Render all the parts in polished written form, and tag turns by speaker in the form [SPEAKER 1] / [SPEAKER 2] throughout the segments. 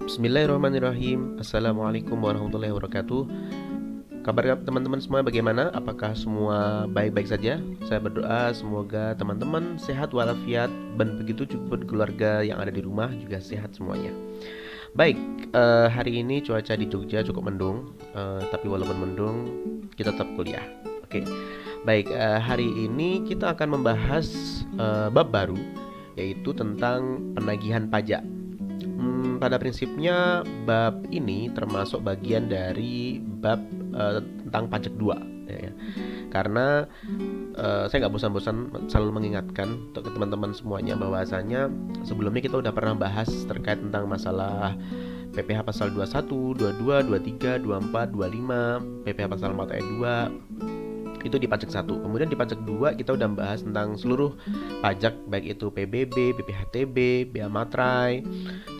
[SPEAKER 1] Bismillahirrahmanirrahim. Assalamualaikum warahmatullahi wabarakatuh. Kabar teman-teman semua bagaimana? Apakah semua baik-baik saja? Saya berdoa semoga teman-teman sehat walafiat dan begitu juga keluarga yang ada di rumah juga sehat semuanya. Baik, hari ini cuaca di Jogja cukup mendung, tapi walaupun mendung kita tetap kuliah. Oke, baik. Hari ini kita akan membahas bab baru, yaitu tentang penagihan pajak. Pada prinsipnya bab ini termasuk bagian dari bab tentang pajak 2 ya. Karena saya nggak bosan-bosan selalu mengingatkan untuk teman-teman semuanya bahwasanya sebelumnya kita udah pernah bahas terkait tentang masalah PPh pasal 21, 22, 23, 24, 25, PPh pasal 4 ayat 2 itu di pajak 1. Kemudian di pajak 2 kita udah bahas tentang seluruh pajak, baik itu PBB, BPHTB, Bea Matrai,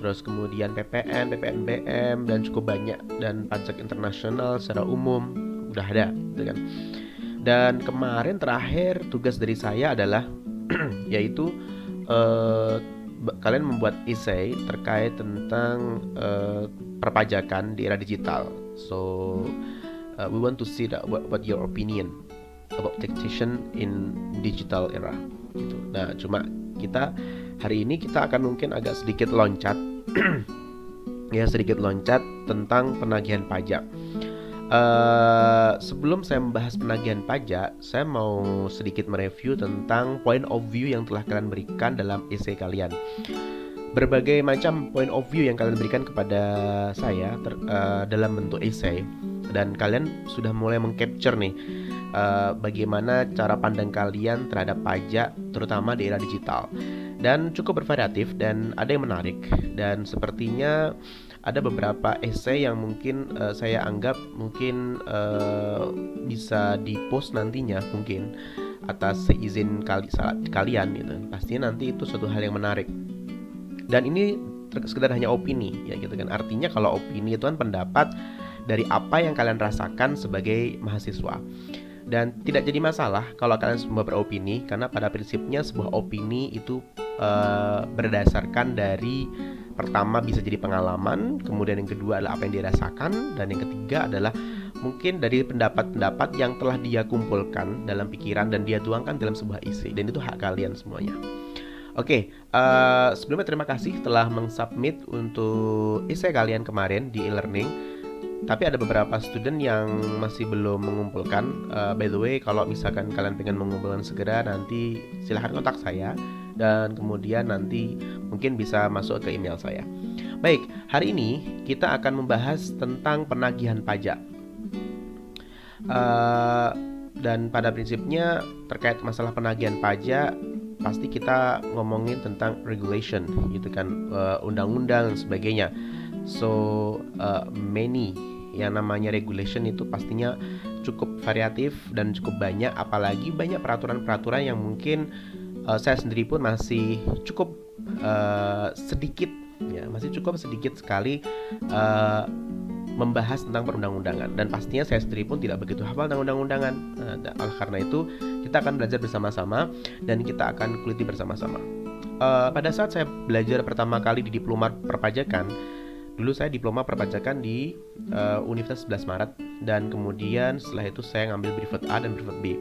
[SPEAKER 1] terus kemudian PPN, PPNBM, dan cukup banyak, dan pajak internasional secara umum udah ada gitu kan. Dan kemarin terakhir tugas dari saya adalah yaitu kalian membuat essay terkait tentang perpajakan di era digital. So we want to see what your opinion about taxation in digital era gitu. Nah, cuma kita hari ini kita akan mungkin agak sedikit loncat ya, sedikit loncat tentang penagihan pajak. Sebelum saya membahas penagihan pajak, saya mau sedikit mereview tentang point of view yang telah kalian berikan dalam essay kalian. Berbagai macam point of view yang kalian berikan kepada saya dalam bentuk essay, dan kalian sudah mulai mengcapture nih bagaimana cara pandang kalian terhadap pajak terutama di era digital, dan cukup bervariatif dan ada yang menarik, dan sepertinya ada beberapa essay yang mungkin saya anggap mungkin bisa dipost nantinya mungkin atas seizin kalian gitu. Pastinya nanti itu suatu hal yang menarik, dan ini sekedar hanya opini ya gitu kan. Artinya kalau opini itu kan pendapat dari apa yang kalian rasakan sebagai mahasiswa, dan tidak jadi masalah kalau kalian semua beropini, karena pada prinsipnya sebuah opini itu berdasarkan dari pertama bisa jadi pengalaman, kemudian yang kedua adalah apa yang dirasakan, dan yang ketiga adalah mungkin dari pendapat-pendapat yang telah dia kumpulkan dalam pikiran dan dia tuangkan dalam sebuah isi, dan itu hak kalian semuanya. Oke, sebelumnya terima kasih telah mengsubmit untuk essay kalian kemarin di e-learning. Tapi ada beberapa student yang masih belum mengumpulkan. By the way, kalau misalkan kalian pengen mengumpulkan segera, nanti silahkan kontak saya, dan kemudian nanti mungkin bisa masuk ke email saya. Baik, hari ini kita akan membahas tentang penagihan pajak. Dan pada prinsipnya terkait masalah penagihan pajak, pasti kita ngomongin tentang regulation gitu kan, undang-undang dan sebagainya. So many yang namanya regulation itu pastinya cukup variatif dan cukup banyak, apalagi banyak peraturan-peraturan yang mungkin saya sendiri pun masih cukup sedikit ya, masih cukup sedikit sekali membahas tentang perundang-undangan, dan pastinya saya sendiri pun tidak begitu hafal tentang undang-undangan. Karena itu kita akan belajar bersama-sama dan kita akan kuliti bersama-sama. Pada saat saya belajar pertama kali di diploma perpajakan, dulu saya diploma perpajakan di Universitas 11 Maret, dan kemudian setelah itu saya ngambil privat A dan privat B.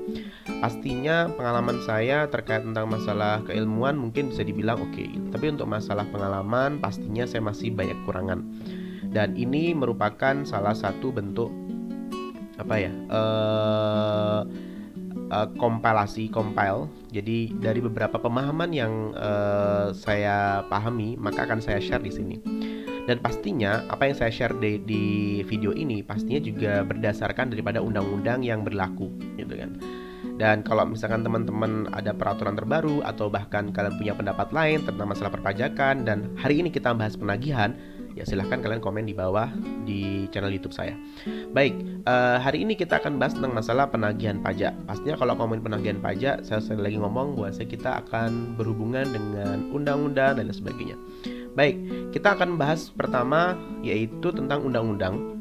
[SPEAKER 1] Pastinya pengalaman saya terkait tentang masalah keilmuan mungkin bisa dibilang oke, tapi untuk masalah pengalaman pastinya saya masih banyak kekurangan. Dan ini merupakan salah satu bentuk compile. Jadi dari beberapa pemahaman yang saya pahami, maka akan saya share di sini. Dan pastinya apa yang saya share di video ini pastinya juga berdasarkan daripada undang-undang yang berlaku gitu kan. Dan kalau misalkan teman-teman ada peraturan terbaru atau bahkan kalian punya pendapat lain tentang masalah perpajakan, dan hari ini kita bahas penagihan, ya silahkan kalian komen di bawah di channel YouTube saya. Baik, hari ini kita akan bahas tentang masalah penagihan pajak. Pastinya kalau ngomongin penagihan pajak, saya sekali lagi ngomong bahwa kita akan berhubungan dengan undang-undang dan lain sebagainya. Baik, kita akan bahas pertama yaitu tentang undang-undang.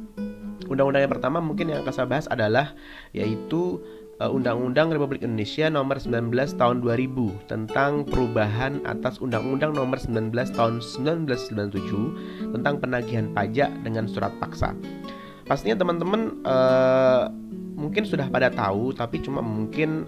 [SPEAKER 1] Undang-undang yang pertama mungkin yang akan saya bahas adalah yaitu Undang-Undang Republik Indonesia Nomor 19 Tahun 2000 tentang perubahan atas Undang-Undang Nomor 19 Tahun 1997 tentang penagihan pajak dengan surat paksa. Pastinya teman-teman mungkin sudah pada tahu, tapi cuma mungkin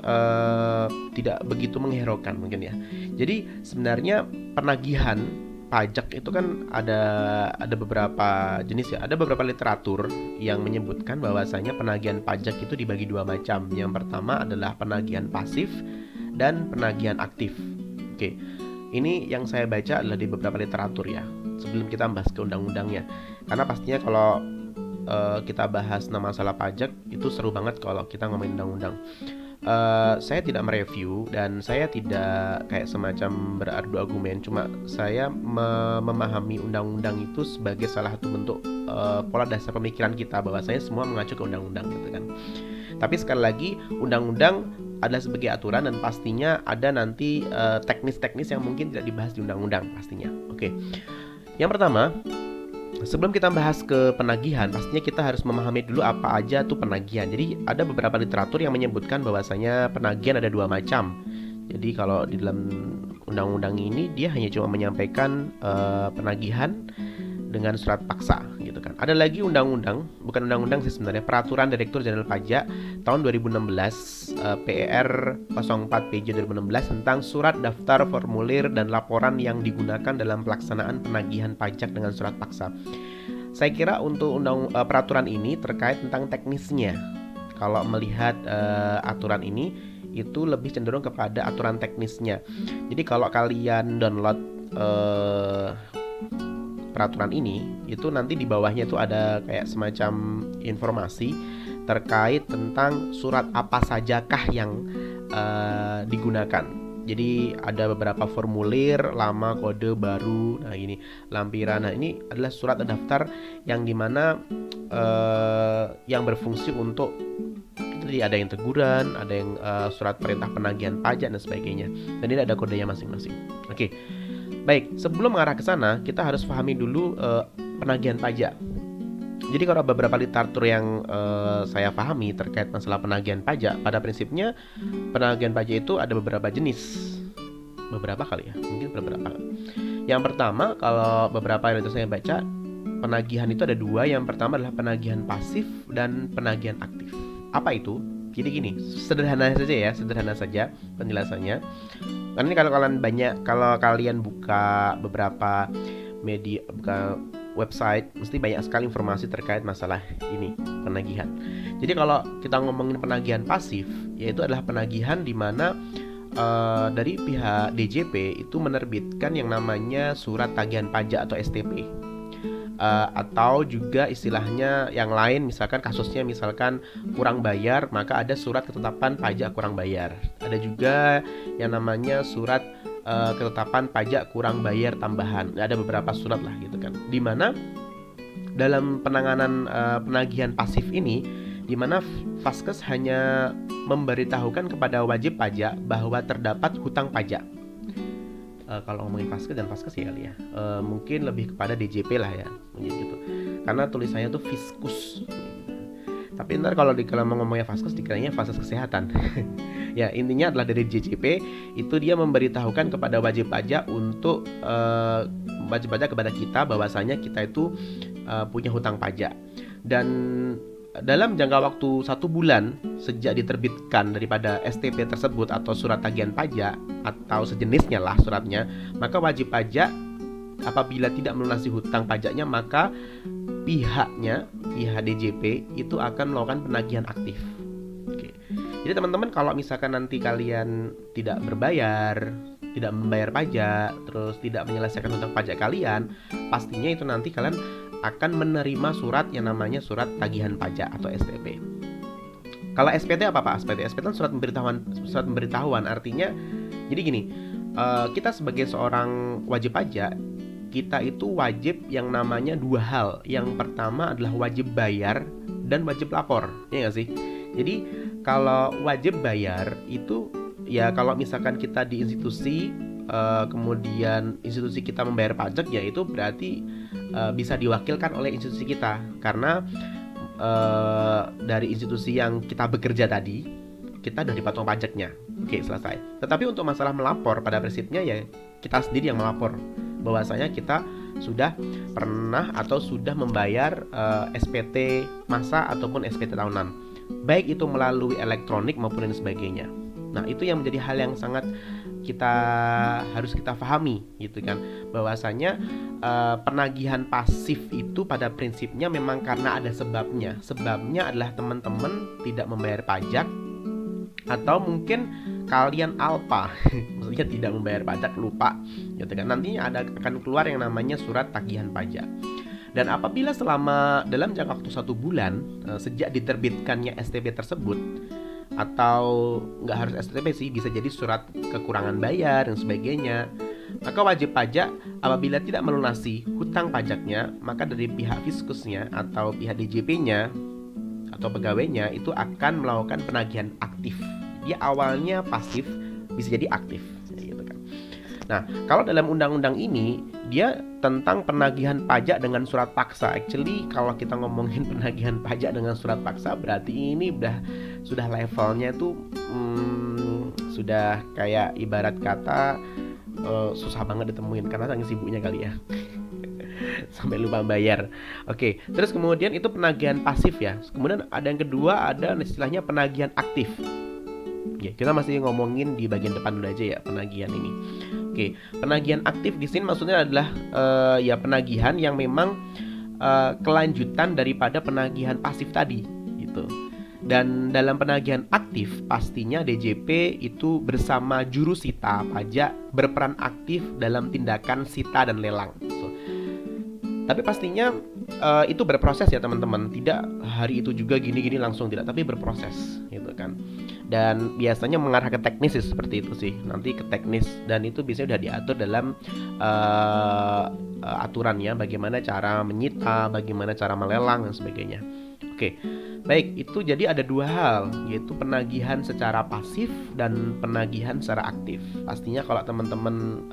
[SPEAKER 1] tidak begitu menghiraukan mungkin ya. Jadi sebenarnya penagihan pajak itu kan ada beberapa jenis ya. Ada beberapa literatur yang menyebutkan bahwasanya penagihan pajak itu dibagi dua macam. Yang pertama adalah penagihan pasif dan penagihan aktif. Oke, ini yang saya baca adalah di beberapa literatur ya. Sebelum kita bahas ke undang-undangnya, karena pastinya kalau kita bahas masalah pajak itu seru banget kalau kita ngomongin undang-undang. Saya tidak mereview dan saya tidak kayak semacam beradu argumen, cuma saya memahami undang-undang itu sebagai salah satu bentuk pola dasar pemikiran kita bahwa saya semua mengacu ke undang-undang gitu kan. Tapi sekali lagi, undang-undang adalah sebagai aturan dan pastinya ada nanti teknis-teknis yang mungkin tidak dibahas di undang-undang pastinya. Oke. Yang pertama, sebelum kita bahas ke penagihan, pastinya kita harus memahami dulu apa aja tuh penagihan. Jadi ada beberapa literatur yang menyebutkan bahwasanya penagihan ada dua macam. Jadi kalau di dalam undang-undang ini dia hanya cuma menyampaikan penagihan dengan surat paksa gitu kan. Ada lagi undang-undang, bukan undang-undang sih sebenarnya, Peraturan Direktur Jenderal Pajak tahun 2016 PR 04 PJ 2016 tentang surat daftar formulir dan laporan yang digunakan dalam pelaksanaan penagihan pajak dengan surat paksa. Saya kira untuk peraturan ini terkait tentang teknisnya. Kalau melihat aturan ini itu lebih cenderung kepada aturan teknisnya. Jadi kalau kalian download peraturan ini, itu nanti di bawahnya itu ada kayak semacam informasi terkait tentang surat apa sajakah yang digunakan. Jadi ada beberapa formulir, lama, kode, baru, nah ini lampiran. Nah ini adalah surat daftar yang dimana yang berfungsi untuk, jadi ada yang teguran, ada yang surat perintah penagihan pajak dan sebagainya. Dan ini ada kodenya masing-masing. Oke. Baik, sebelum mengarah ke sana, kita harus pahami dulu penagihan pajak. Jadi kalau beberapa literatur yang saya pahami terkait masalah penagihan pajak, pada prinsipnya penagihan pajak itu ada beberapa jenis. Beberapa kali ya, mungkin beberapa. Yang pertama, kalau beberapa yang itu saya baca, penagihan itu ada dua. Yang pertama adalah penagihan pasif dan penagihan aktif. Apa itu? Jadi gini, sederhana saja penjelasannya. Karena ini kalau kalian buka beberapa media, buka website, mesti banyak sekali informasi terkait masalah ini, penagihan. Jadi kalau kita ngomongin penagihan pasif, yaitu adalah penagihan di mana dari pihak DJP itu menerbitkan yang namanya surat tagihan pajak atau STP. Atau juga istilahnya yang lain, misalkan kasusnya misalkan kurang bayar, maka ada surat ketetapan pajak kurang bayar. Ada juga yang namanya surat ketetapan pajak kurang bayar tambahan. Ada beberapa surat lah gitu kan. Dimana dalam penanganan penagihan pasif ini, dimana Faskes hanya memberitahukan kepada wajib pajak bahwa terdapat hutang pajak. Kalau ngomongin Faskes dan Faskes ya kali ya, mungkin lebih kepada DJP lah ya, gitu. Karena tulisannya tuh Fiskus. Tapi ntar kalau mau ngomongnya Faskes dikiranya Faskes kesehatan. Ya intinya adalah dari DJP itu dia memberitahukan kepada wajib pajak untuk wajib pajak kepada kita bahwasanya kita itu punya hutang pajak. Dan dalam jangka waktu 1 bulan sejak diterbitkan daripada STP tersebut atau surat tagihan pajak atau sejenisnya lah suratnya, maka wajib pajak apabila tidak melunasi hutang pajaknya, maka pihak DJP itu akan melakukan penagihan aktif. Oke. Jadi teman-teman, kalau misalkan nanti kalian tidak membayar pajak, terus tidak menyelesaikan hutang pajak kalian, pastinya itu nanti kalian akan menerima surat yang namanya surat tagihan pajak atau STP. Kalau SPT apa Pak? SPT kan surat pemberitahuan. Artinya, jadi gini, kita sebagai seorang wajib pajak, kita itu wajib yang namanya dua hal. Yang pertama adalah wajib bayar dan wajib lapor, ya nggak sih? Jadi kalau wajib bayar itu ya kalau misalkan kita di institusi, kemudian institusi kita membayar pajak, ya itu berarti bisa diwakilkan oleh institusi kita. Karena dari institusi yang kita bekerja tadi, kita udah dipotong pajaknya. Oke, selesai. Tetapi untuk masalah melapor, pada prinsipnya ya kita sendiri yang melapor bahwasanya kita sudah pernah atau sudah membayar SPT masa ataupun SPT tahunan, baik itu melalui elektronik maupun dan sebagainya. Nah, itu yang menjadi hal yang sangat harus kita pahami gitu kan, bahwasanya penagihan pasif itu pada prinsipnya memang karena ada sebabnya. Sebabnya adalah teman-teman tidak membayar pajak, atau mungkin kalian alpa maksudnya tidak membayar pajak, lupa gitu kan. Nantinya akan keluar yang namanya surat tagihan pajak. Dan apabila selama dalam jangka waktu 1 bulan sejak diterbitkannya STP tersebut, atau nggak harus STP sih, bisa jadi surat kekurangan bayar dan sebagainya, maka wajib pajak apabila tidak melunasi hutang pajaknya, maka dari pihak fiskusnya atau pihak DJP-nya atau pegawainya itu akan melakukan penagihan aktif. Dia awalnya pasif, bisa jadi aktif gitu kan. Nah, kalau dalam undang-undang ini dia tentang penagihan pajak dengan surat paksa. Actually kalau kita ngomongin penagihan pajak dengan surat paksa, berarti ini sudah levelnya tuh sudah kayak ibarat kata susah banget ditemuin karena saking sibuknya kali ya. Sampai lupa bayar. Oke, terus kemudian itu penagihan pasif ya. Kemudian ada yang kedua, ada istilahnya penagihan aktif. Oke, kita masih ngomongin di bagian depan dulu aja ya penagihan ini. Oke, penagihan aktif di sini maksudnya adalah ya penagihan yang memang kelanjutan daripada penagihan pasif tadi gitu. Dan dalam penagihan aktif pastinya DJP itu bersama juru sita pajak berperan aktif dalam tindakan sita dan lelang. Tapi pastinya itu berproses ya teman-teman. Tidak hari itu juga gini-gini langsung, tidak, tapi berproses gitu kan. Dan biasanya mengarah ke teknis sih, seperti itu sih. Nanti ke teknis, dan itu biasanya udah diatur dalam aturannya, bagaimana cara menyita, bagaimana cara melelang dan sebagainya. Oke, baik, itu jadi ada 2 hal, yaitu penagihan secara pasif dan penagihan secara aktif. Pastinya kalau teman-teman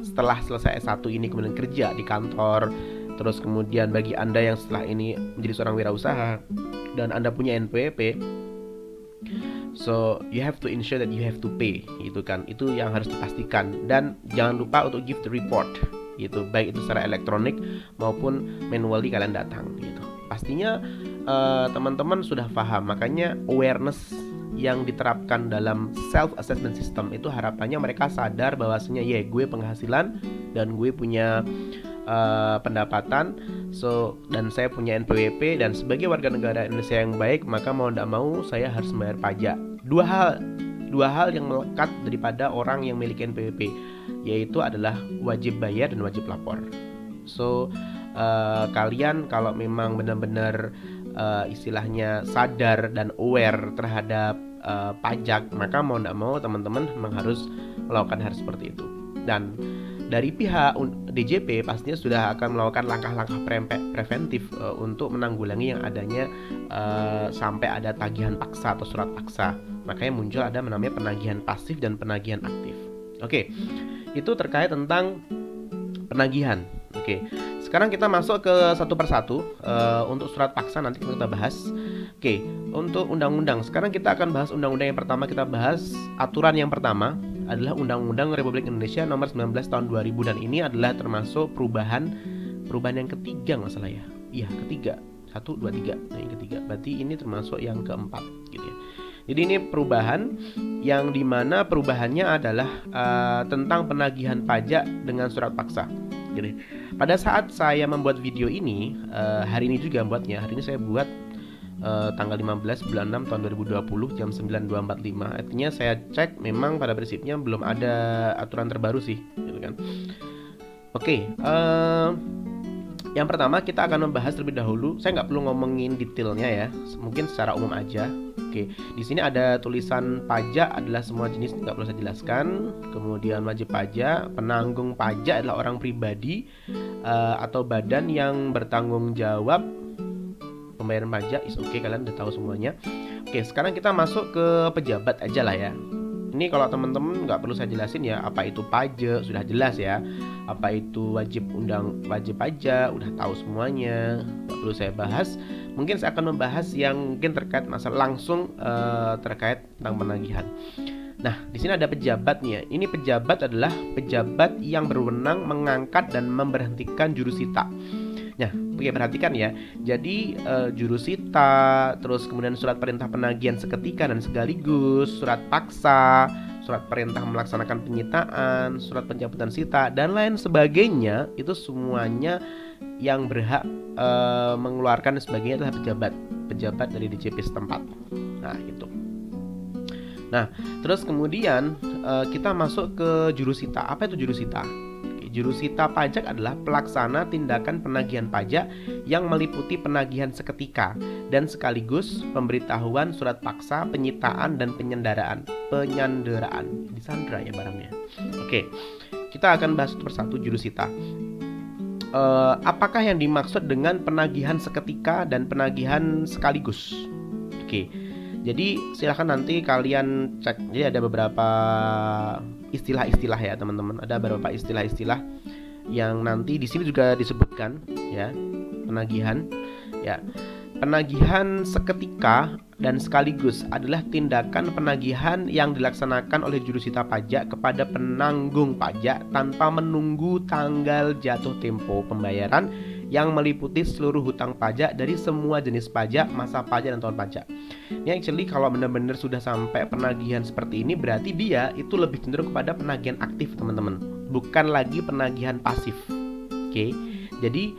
[SPEAKER 1] setelah selesai S1 ini kemudian kerja di kantor, terus kemudian bagi Anda yang setelah ini menjadi seorang wirausaha dan Anda punya NPWP, so you have to ensure that you have to pay gitu kan. Itu yang harus dipastikan, dan jangan lupa untuk give the report gitu, baik itu secara elektronik maupun manually kalian datang gitu. Pastinya teman-teman sudah paham, makanya awareness yang diterapkan dalam self assessment system itu harapannya mereka sadar bahwasanya ya gue penghasilan dan gue punya pendapatan, dan saya punya NPWP, dan sebagai warga negara Indonesia yang baik, maka mau tidak mau saya harus membayar pajak. Dua hal yang melekat daripada orang yang memiliki NPWP, yaitu adalah wajib bayar dan wajib lapor. Kalian kalau memang benar-benar istilahnya sadar dan aware terhadap pajak, maka mau tidak mau teman-teman memang harus melakukan hal seperti itu. Dan dari pihak DJP pastinya sudah akan melakukan langkah-langkah preventif untuk menanggulangi yang adanya sampai ada tagihan paksa atau surat paksa. Makanya muncul ada namanya penagihan pasif dan penagihan aktif. Oke, itu terkait tentang penagihan. Oke, sekarang kita masuk ke satu persatu. Untuk surat paksa nanti kita bahas. Oke, untuk undang-undang, sekarang kita akan bahas undang-undang yang pertama. Kita bahas aturan yang pertama adalah Undang-Undang Republik Indonesia Nomor 19 Tahun 2000, dan ini adalah termasuk perubahan yang ketiga nggak salah ya. Iya, ketiga. 1, 2, 3. Nah, yang ketiga. Berarti ini termasuk yang keempat gitu ya. Jadi ini perubahan yang dimana perubahannya adalah tentang penagihan pajak dengan surat paksa. Jadi pada saat saya membuat video ini, hari ini juga buatnya. Hari ini saya buat tanggal 15 bulan 6 tahun 2020 jam 9.245. Artinya saya cek memang pada prinsipnya belum ada aturan terbaru sih gitu kan. Oke, yang pertama kita akan membahas terlebih dahulu. Saya nggak perlu ngomongin detailnya ya, mungkin secara umum aja. Oke, di sini ada tulisan pajak adalah semua jenis, nggak perlu saya jelaskan. Kemudian wajib pajak, penanggung pajak adalah orang pribadi atau badan yang bertanggung jawab pembayaran pajak. Oke, kalian udah tahu semuanya. Oke, sekarang kita masuk ke pejabat aja lah ya. Ini kalau teman-teman nggak perlu saya jelasin ya, apa itu pajak sudah jelas ya. Apa itu wajib pajak udah tahu semuanya, nggak perlu saya bahas. Mungkin saya akan membahas yang mungkin terkait masalah langsung terkait tentang penagihan. Nah, di sini ada pejabat nih ya. Ini pejabat adalah pejabat yang berwenang mengangkat dan memberhentikan jurusita. Nah, oke, perhatikan ya. Jadi jurusita, terus kemudian surat perintah penagihan seketika dan sekaligus, surat paksa, surat perintah melaksanakan penyitaan, surat pencabutan sita dan lain sebagainya, itu semuanya yang berhak mengeluarkan sebagainya adalah pejabat dari DJP setempat. Nah, itu. Nah, terus kemudian kita masuk ke jurusita. Apa itu jurusita? Jurusita pajak adalah pelaksana tindakan penagihan pajak yang meliputi penagihan seketika dan sekaligus pemberitahuan surat paksa, penyitaan dan penyanderaan. Disandra ya barangnya. Oke, kita akan bahas satu persatu jurusita. Apakah yang dimaksud dengan penagihan seketika dan penagihan sekaligus? Oke. Jadi silahkan nanti kalian cek. Jadi ada beberapa istilah-istilah ya teman-teman. Ada beberapa istilah-istilah yang nanti di sini juga disebutkan ya. Penagihan ya. Penagihan seketika dan sekaligus adalah tindakan penagihan yang dilaksanakan oleh jurusita pajak kepada penanggung pajak tanpa menunggu tanggal jatuh tempo pembayaran yang meliputi seluruh hutang pajak dari semua jenis pajak, masa pajak, dan tahun pajak. Ini actually kalau benar-benar sudah sampai penagihan seperti ini, berarti dia itu lebih cenderung kepada penagihan aktif teman-teman, bukan lagi penagihan pasif. Oke, jadi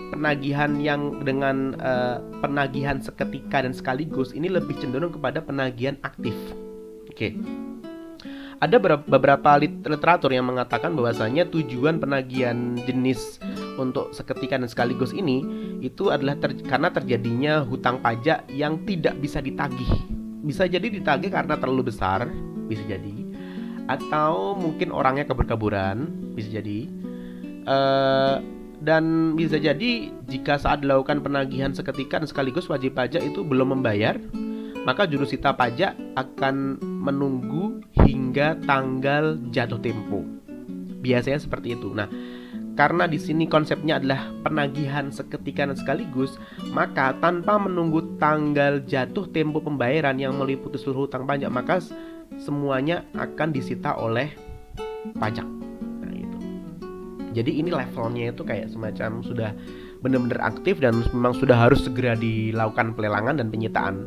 [SPEAKER 1] penagihan yang dengan penagihan seketika dan sekaligus ini lebih cenderung kepada penagihan aktif. Oke. Ada beberapa literatur yang mengatakan bahwasanya tujuan penagihan jenis untuk seketika dan sekaligus ini itu adalah karena terjadinya hutang pajak yang tidak bisa ditagih. Bisa jadi ditagih karena terlalu besar, bisa jadi, atau mungkin orangnya kabur-kaburan, bisa jadi, dan bisa jadi jika saat dilakukan penagihan seketika dan sekaligus wajib pajak itu belum membayar, maka jurusita pajak akan menunggu hingga tanggal jatuh tempo. Biasanya seperti itu. Nah, karena di sini konsepnya adalah penagihan seketika dan sekaligus, maka tanpa menunggu tanggal jatuh tempo pembayaran yang meliputi seluruh hutang pajak, maka semuanya akan disita oleh pajak. Nah, itu. Jadi ini levelnya itu kayak semacam sudah benar-benar aktif dan memang sudah harus segera dilakukan pelelangan dan penyitaan.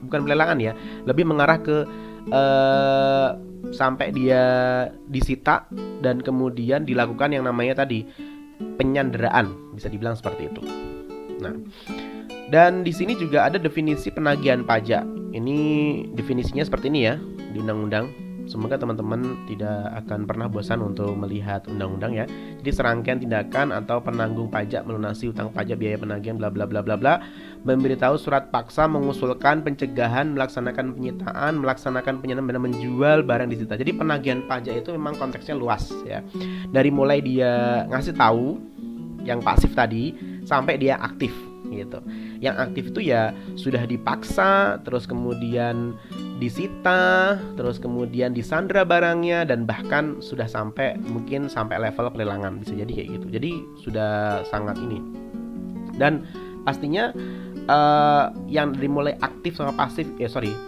[SPEAKER 1] Bukan pelelangan ya, lebih mengarah ke sampai dia disita dan kemudian dilakukan yang namanya tadi penyanderaan, bisa dibilang seperti itu. Nah, dan di sini juga ada definisi penagihan pajak. Ini definisinya seperti ini ya di undang-undang. Semoga teman-teman tidak akan pernah bosan untuk melihat undang-undang ya. Jadi serangkaian tindakan atau penanggung pajak melunasi utang pajak, biaya penagihan bla bla bla bla bla, memberitahu surat paksa, mengusulkan pencegahan, melaksanakan penyitaan, melaksanakan penyitaan, dan menjual barang disita. Jadi penagihan pajak itu memang konteksnya luas ya. Dari mulai dia ngasih tahu yang pasif tadi sampai dia aktif gitu. Yang aktif itu ya sudah dipaksa, terus kemudian disita, terus kemudian disandra barangnya, dan bahkan sudah sampai mungkin sampai level pelelangan, bisa jadi kayak gitu. Jadi sudah sangat ini. Dan pastinya yang dari mulai aktif sama pasif,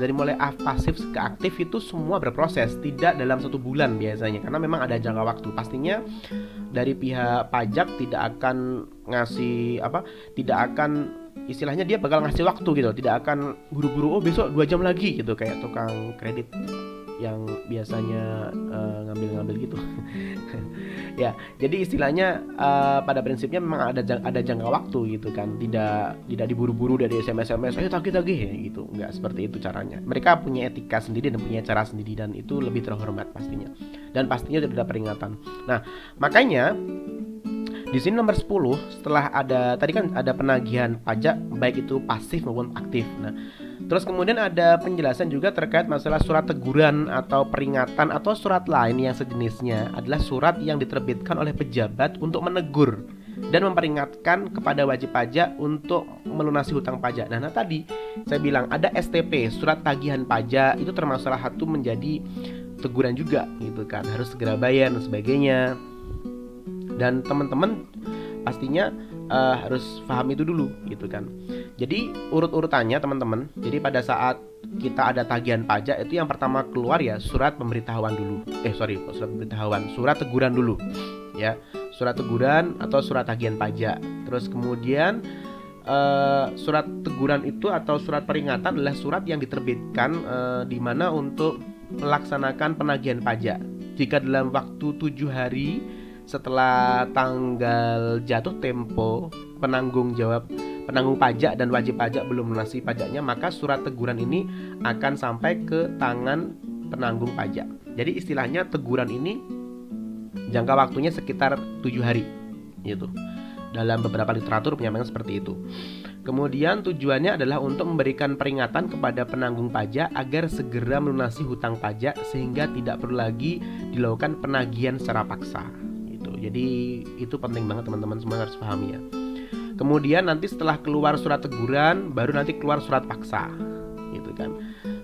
[SPEAKER 1] dari mulai pasif ke aktif itu semua berproses, tidak dalam 1 bulan biasanya, karena memang ada jangka waktu. Pastinya dari pihak pajak tidak akan ngasih tidak akan, istilahnya dia bakal ngasih waktu gitu, tidak akan buru-buru, besok 2 jam lagi gitu, kayak tukang kredit yang biasanya ngambil-ngambil gitu. Ya, jadi istilahnya pada prinsipnya memang ada jangka waktu gitu kan, tidak diburu-buru dari SMS, ayo tagih-tagih ya gitu, nggak seperti itu caranya. Mereka punya etika sendiri dan punya cara sendiri, dan itu lebih terhormat pastinya, dan pastinya tidak ada peringatan. Nah, makanya di sini nomor 10, setelah ada tadi kan ada penagihan pajak baik itu pasif maupun aktif. Nah, terus kemudian ada penjelasan juga terkait masalah surat teguran atau peringatan atau surat lain yang sejenisnya adalah surat yang diterbitkan oleh pejabat untuk menegur dan memperingatkan kepada wajib pajak untuk melunasi hutang pajak. Nah, tadi saya bilang ada STP, surat tagihan pajak, itu termasuk salah satu menjadi teguran juga gitu kan, harus segera bayar dan sebagainya. Dan teman-teman pastinya harus paham itu dulu gitu kan. Jadi urut-urutannya teman-teman. Jadi pada saat kita ada tagihan pajak itu yang pertama keluar ya surat pemberitahuan dulu. Surat pemberitahuan, surat teguran dulu. Ya, surat teguran atau surat tagihan pajak. Terus kemudian surat teguran itu atau surat peringatan adalah surat yang diterbitkan di mana untuk melaksanakan penagihan pajak. Jika dalam waktu 7 hari setelah tanggal jatuh tempo penanggung pajak dan wajib pajak belum melunasi pajaknya, maka surat teguran ini akan sampai ke tangan penanggung pajak. Jadi istilahnya teguran ini jangka waktunya sekitar 7 hari gitu. Dalam beberapa literatur penyampaian seperti itu. Kemudian tujuannya adalah untuk memberikan peringatan kepada penanggung pajak agar segera melunasi hutang pajak sehingga tidak perlu lagi dilakukan penagihan secara paksa. Jadi itu penting banget teman-teman semua harus pahami ya. Kemudian nanti setelah keluar surat teguran baru nanti keluar surat paksa gitu kan.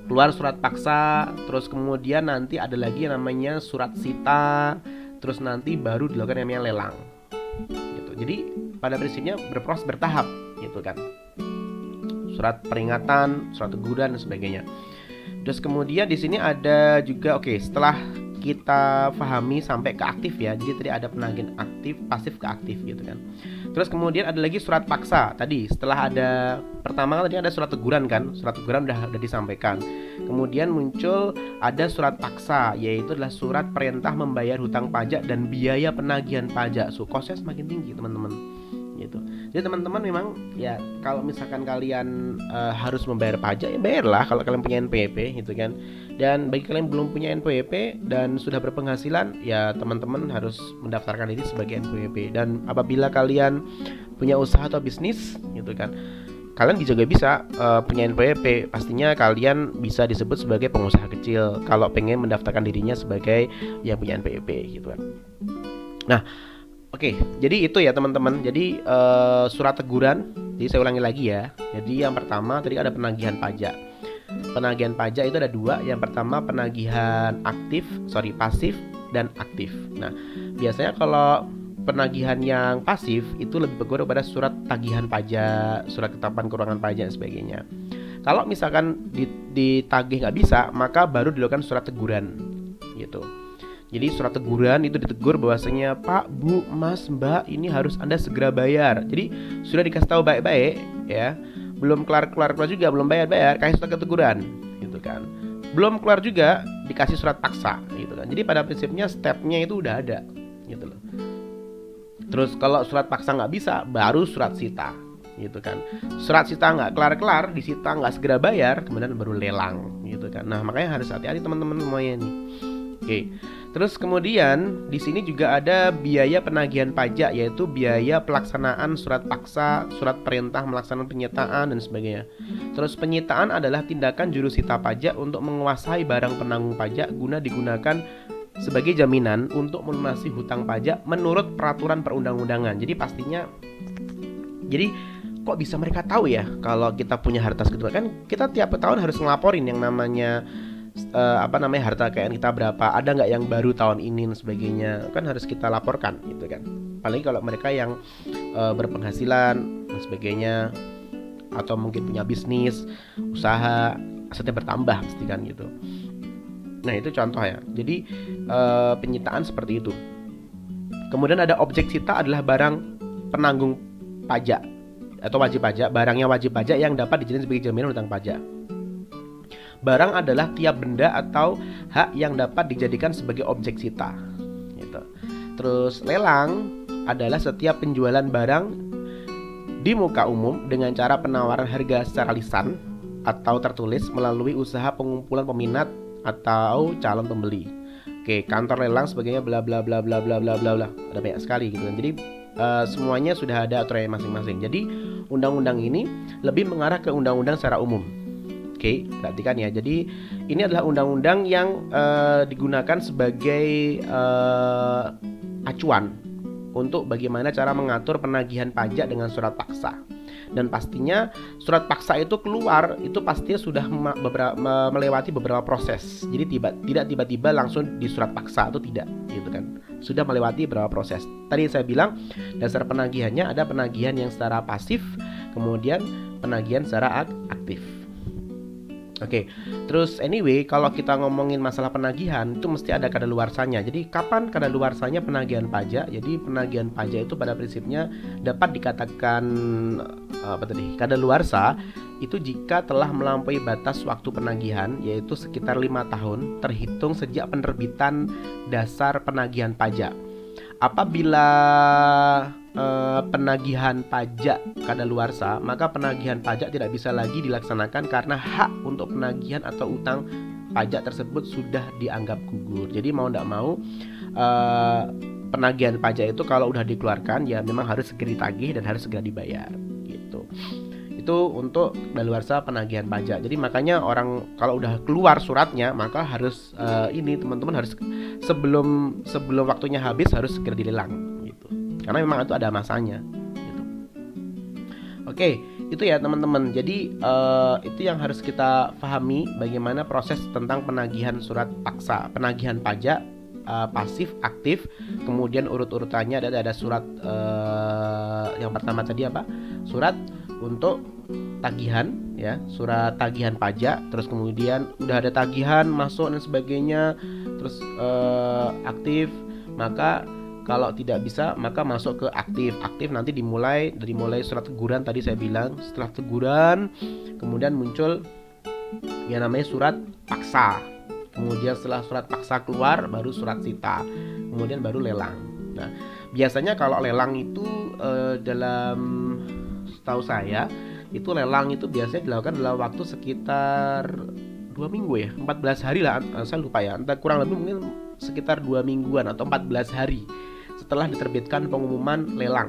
[SPEAKER 1] Keluar surat paksa, terus kemudian nanti ada lagi yang namanya surat sita, terus nanti baru dilakukan yang namanya lelang gitu. Jadi pada prinsipnya berproses bertahap gitu kan. Surat peringatan, surat teguran dan sebagainya. Terus kemudian di sini ada juga setelah kita pahami sampai ke aktif ya. Jadi tadi ada penagihan aktif, pasif ke aktif gitu kan. Terus kemudian ada lagi surat paksa. Tadi setelah ada pertama kan tadi ada surat teguran kan. Surat teguran udah disampaikan. Kemudian muncul ada surat paksa, yaitu adalah surat perintah membayar hutang pajak dan biaya penagihan pajak. Kosnya semakin tinggi teman-teman. Gitu. Jadi teman-teman memang ya kalau misalkan kalian harus membayar pajak ya bayarlah kalau kalian punya NPWP gitu kan. Dan bagi kalian yang belum punya NPWP dan sudah berpenghasilan ya teman-teman harus mendaftarkan diri sebagai NPWP. Dan apabila kalian punya usaha atau bisnis gitu kan, kalian juga bisa punya NPWP. Pastinya kalian bisa disebut sebagai pengusaha kecil kalau pengen mendaftarkan dirinya sebagai yang punya NPWP gitu kan. Nah, jadi itu ya teman-teman. Jadi surat teguran. Jadi saya ulangi lagi ya. Jadi yang pertama tadi ada penagihan pajak. Penagihan pajak itu ada dua. Yang pertama penagihan pasif dan aktif. Nah, biasanya kalau penagihan yang pasif itu lebih berguna pada surat tagihan pajak, surat ketetapan keuangan pajak dan sebagainya. Kalau misalkan ditagih nggak bisa, maka baru dilakukan surat teguran gitu. Jadi surat teguran itu ditegur bahwasanya Pak, Bu, Mas, Mbak, ini harus Anda segera bayar. Jadi sudah dikasih tahu baik-baik ya. Belum kelar juga, belum bayar, kasih surat teguran gitu kan. Belum keluar juga dikasih surat paksa gitu kan. Jadi pada prinsipnya stepnya itu udah ada gitu loh. Terus kalau surat paksa nggak bisa, baru surat sita gitu kan. Surat sita nggak kelar, disita nggak segera bayar, kemudian baru lelang gitu kan. Nah makanya harus hati-hati teman-teman semuanya nih. Terus kemudian di sini juga ada biaya penagihan pajak, yaitu biaya pelaksanaan surat paksa, surat perintah melaksanakan penyitaan dan sebagainya. Terus penyitaan adalah tindakan jurusita pajak untuk menguasai barang penanggung pajak guna digunakan sebagai jaminan untuk melunasi hutang pajak menurut peraturan perundang-undangan. Jadi pastinya, kok bisa mereka tahu ya kalau kita punya harta segitu? Kan kita tiap tahun harus ngelaporin yang namanya harta kekayaan kita berapa, ada nggak yang baru tahun ini dan sebagainya, kan harus kita laporkan gitu kan. Apalagi kalau mereka yang berpenghasilan dan sebagainya, atau mungkin punya bisnis, usaha, asetnya bertambah pasti kan gitu. Nah itu contoh ya. Jadi penyitaan seperti itu. Kemudian ada objek sita adalah barang penanggung pajak atau wajib pajak, barangnya wajib pajak yang dapat dijadikan sebagai jaminan hutang pajak. Barang adalah tiap benda atau hak yang dapat dijadikan sebagai objek sita gitu. Terus lelang adalah setiap penjualan barang di muka umum dengan cara penawaran harga secara lisan atau tertulis melalui usaha pengumpulan peminat atau calon pembeli. Kantor lelang sebagainya bla bla bla bla bla bla bla bla. Ada banyak sekali gitu kan. Jadi semuanya sudah ada aturannya masing-masing. Jadi undang-undang ini lebih mengarah ke undang-undang secara umum. Perhatikan ya. Jadi ini adalah undang-undang yang digunakan sebagai acuan untuk bagaimana cara mengatur penagihan pajak dengan surat paksa. Dan pastinya surat paksa itu keluar itu pastinya sudah melewati beberapa proses. Jadi tidak tiba-tiba langsung di surat paksa atau tidak, gitu kan. Sudah melewati beberapa proses. Tadi saya bilang dasar penagihannya ada penagihan yang secara pasif, kemudian penagihan secara aktif. Oke, terus anyway kalau kita ngomongin masalah penagihan itu mesti ada kadaluarsanya. Jadi kapan kadaluarsanya penagihan pajak? Jadi penagihan pajak itu pada prinsipnya dapat dikatakan kadaluarsa itu jika telah melampaui batas waktu penagihan, yaitu sekitar 5 tahun terhitung sejak penerbitan dasar penagihan pajak. Apabila penagihan pajak kadaluarsa, maka penagihan pajak tidak bisa lagi dilaksanakan karena hak untuk penagihan atau utang pajak tersebut sudah dianggap gugur. Jadi mau tidak mau penagihan pajak itu kalau udah dikeluarkan ya memang harus segera ditagih dan harus segera dibayar gitu. Itu untuk kadaluarsa penagihan pajak. Jadi makanya orang kalau udah keluar suratnya maka harus ini teman-teman harus sebelum waktunya habis harus segera dilelang gitu. Karena memang itu ada masanya gitu. Oke, itu ya teman-teman. Jadi itu yang harus kita pahami bagaimana proses tentang penagihan surat paksa, penagihan pajak pasif, aktif, kemudian urut-urutannya ada surat yang pertama tadi apa? Surat untuk tagihan ya, surat tagihan pajak, terus kemudian udah ada tagihan masuk dan sebagainya, terus aktif, maka kalau tidak bisa maka masuk ke aktif nanti dimulai surat teguran tadi saya bilang. Setelah teguran kemudian muncul yang namanya surat paksa, kemudian setelah surat paksa keluar baru surat sita, kemudian baru lelang. Nah biasanya kalau lelang itu dalam setahu saya itu lelang itu biasanya dilakukan dalam waktu sekitar 2 minggu ya, 14 hari lah, saya lupa ya, entah kurang lebih mungkin sekitar 2 mingguan atau 14 hari setelah diterbitkan pengumuman lelang.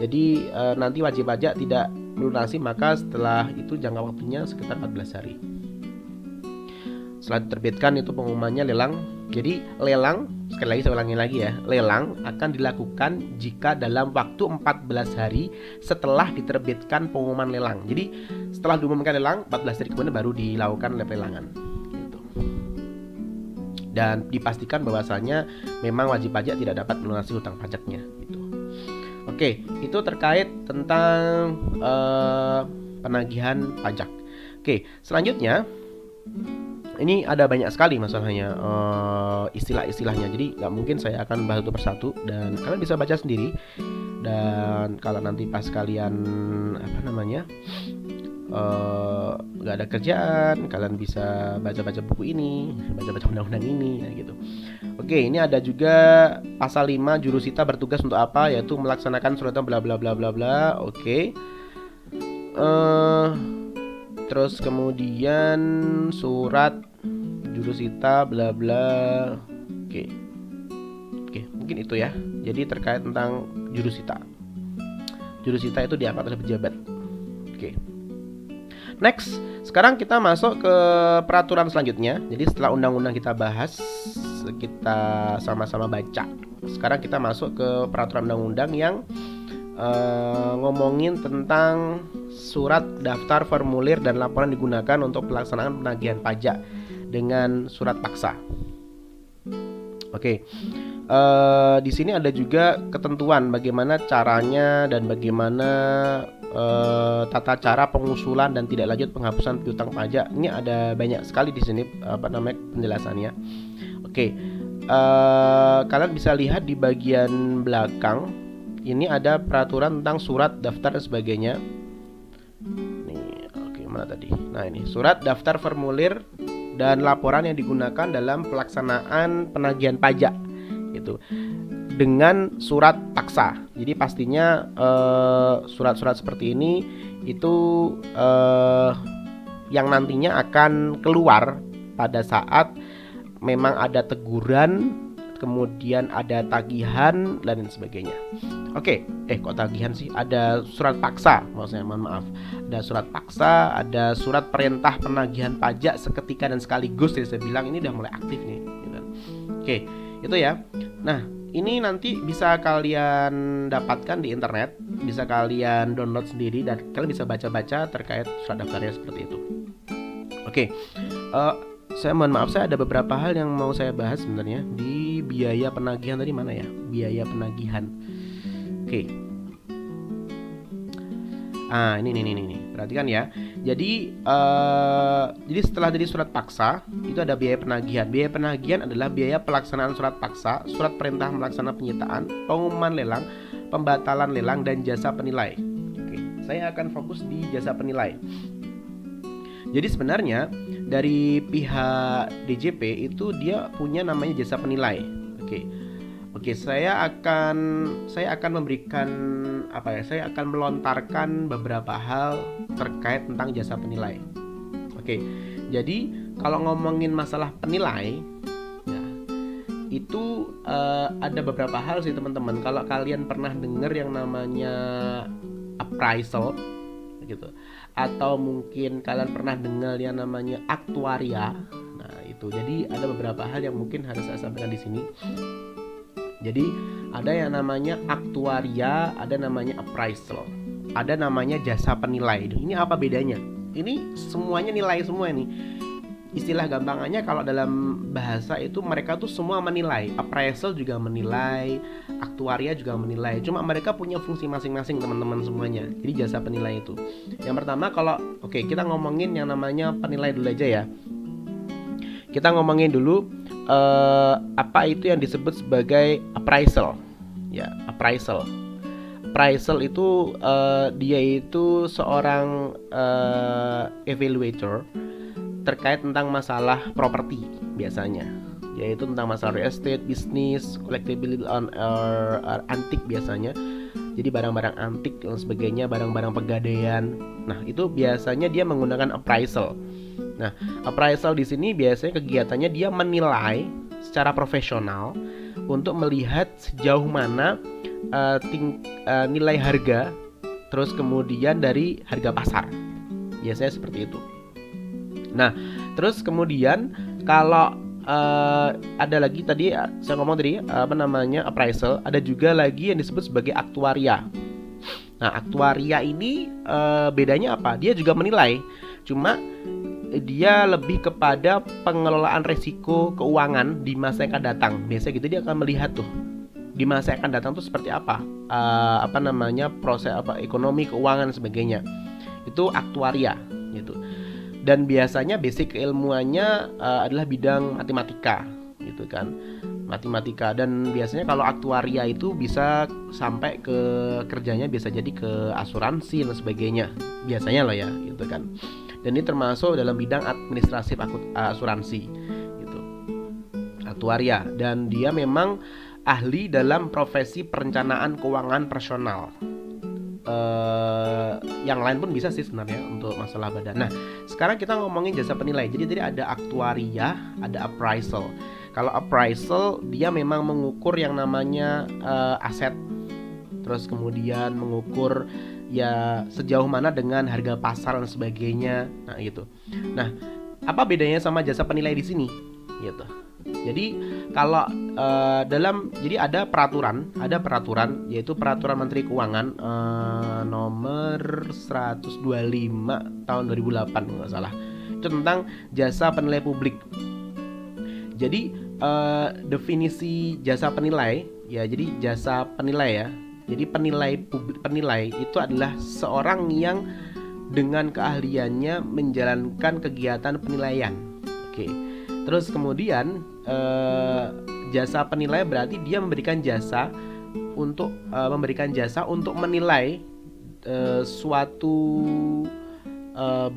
[SPEAKER 1] Jadi nanti wajib pajak tidak melunasi maka setelah itu jangka waktunya sekitar 14 hari setelah diterbitkan itu pengumumannya lelang. Jadi lelang, sekali lagi saya ulangi lagi ya, lelang akan dilakukan jika dalam waktu 14 hari setelah diterbitkan pengumuman lelang. Jadi setelah diumumkan lelang 14 hari kemudian baru dilakukan pelelangan gitu. Dan dipastikan bahwasanya memang wajib pajak tidak dapat melunasi hutang pajaknya gitu. Oke, itu terkait tentang penagihan pajak. Oke, selanjutnya ini ada banyak sekali masalahnya istilah-istilahnya, jadi nggak mungkin saya akan bahas satu persatu dan kalian bisa baca sendiri. Dan kalau nanti pas kalian nggak ada kerjaan, kalian bisa baca-baca buku ini, baca-baca undang-undang ini ya gitu. Oke, ini ada juga pasal 5 jurusita bertugas untuk apa, yaitu melaksanakan surat bla bla bla bla bla. Oke. Terus kemudian surat jurusita bla bla. Oke, mungkin itu ya. Jadi terkait tentang jurusita. Jurusita itu diangkat oleh pejabat. Oke. Next, sekarang kita masuk ke peraturan selanjutnya. Jadi setelah undang-undang kita bahas, kita sama-sama baca. Sekarang kita masuk ke peraturan undang-undang yang ngomongin tentang surat daftar formulir dan laporan digunakan untuk pelaksanaan penagihan pajak dengan surat paksa. Oke. Di sini ada juga ketentuan bagaimana caranya dan bagaimana tata cara pengusulan dan tidak lanjut penghapusan piutang pajak. Ini ada banyak sekali di sini penjelasannya. Oke. Kalian bisa lihat di bagian belakang. Ini ada peraturan tentang surat daftar dan sebagainya. Nih, oke, mana tadi? Nah, ini surat daftar formulir dan laporan yang digunakan dalam pelaksanaan penagihan pajak itu dengan surat paksa. Jadi pastinya surat-surat seperti ini itu yang nantinya akan keluar pada saat memang ada teguran, kemudian ada tagihan dan sebagainya. Oke, kok tagihan sih? Ada surat paksa, maksudnya mohon maaf. Ada surat paksa, ada surat perintah penagihan pajak seketika dan sekaligus. Jadi saya bilang ini udah mulai aktif nih gitu. Oke, itu ya. Nah, ini nanti bisa kalian dapatkan di internet, bisa kalian download sendiri dan kalian bisa baca-baca terkait surat daftarnya seperti itu. Oke, saya mohon maaf, saya ada beberapa hal yang mau saya bahas sebenarnya di biaya penagihan tadi, mana ya? Biaya penagihan. Oke. Ini. Perhatikan ya. Jadi setelah dari surat paksa itu ada biaya penagihan. Biaya penagihan adalah biaya pelaksanaan surat paksa, surat perintah melaksanakan penyitaan, pengumuman lelang, pembatalan lelang, dan jasa penilai. Oke, saya akan fokus di jasa penilai. Jadi sebenarnya dari pihak DJP itu dia punya namanya jasa penilai. Oke, saya akan memberikan saya akan melontarkan beberapa hal terkait tentang jasa penilai. Oke, jadi kalau ngomongin masalah penilai, ya, itu ada beberapa hal sih teman-teman. Kalau kalian pernah dengar yang namanya appraisal, gitu, atau mungkin kalian pernah dengar yang namanya aktuaria. Nah, itu. Jadi ada beberapa hal yang mungkin harus saya sampaikan di sini. Jadi ada yang namanya aktuaria, ada namanya appraisal, ada namanya jasa penilai. Ini apa bedanya? Ini semuanya nilai semua ini. Istilah gampangannya kalau dalam bahasa itu mereka tuh semua menilai. Appraisal juga menilai, aktuaria juga menilai. Cuma mereka punya fungsi masing-masing teman-teman semuanya. Jadi jasa penilai itu. Yang pertama kita ngomongin yang namanya penilai dulu aja ya. Kita ngomongin dulu apa itu yang disebut sebagai appraisal. Ya, appraisal. Appraisal itu dia itu seorang evaluator terkait tentang masalah properti biasanya, yaitu tentang masalah real estate, bisnis, collectibility on antik biasanya. Jadi barang-barang antik dan sebagainya, barang-barang pegadaian. Nah, itu biasanya dia menggunakan appraisal. Nah, appraisal di sini biasanya kegiatannya dia menilai secara profesional untuk melihat sejauh mana nilai harga, terus kemudian dari harga pasar. Biasanya seperti itu. Nah, terus kemudian kalau ada lagi tadi saya ngomong tadi appraisal, ada juga lagi yang disebut sebagai aktuaria. Nah, aktuaria ini bedanya apa? Dia juga menilai, cuma dia lebih kepada pengelolaan risiko keuangan di masa yang akan datang. Biasanya gitu dia akan melihat tuh di masa yang akan datang tuh seperti apa, proses ekonomi, keuangan dan sebagainya. Itu aktuaria gitu. Dan biasanya basic keilmuannya adalah bidang matematika gitu kan, matematika. Dan biasanya kalau aktuaria itu bisa sampai ke kerjanya bisa jadi ke asuransi dan sebagainya biasanya loh ya gitu kan. Dan ini termasuk dalam bidang administrasi asuransi gitu, aktuaria. Dan dia memang ahli dalam profesi perencanaan keuangan personal. Yang lain pun bisa sih sebenarnya untuk masalah badan. Nah, sekarang kita ngomongin jasa penilai. Jadi ada aktuaria, ada appraisal. Kalau appraisal dia memang mengukur yang namanya aset, terus kemudian mengukur ya sejauh mana dengan harga pasar dan sebagainya. Nah, gitu. Nah, apa bedanya sama jasa penilai di sini? Gitu. Jadi kalau jadi ada peraturan yaitu peraturan Menteri Keuangan nomor 125 tahun 2008 kalau nggak salah. Itu tentang jasa penilai publik. Jadi definisi jasa penilai ya, jadi jasa penilai ya. Jadi penilai itu adalah seorang yang dengan keahliannya menjalankan kegiatan penilaian. Oke. Terus kemudian jasa penilai berarti dia memberikan jasa untuk menilai suatu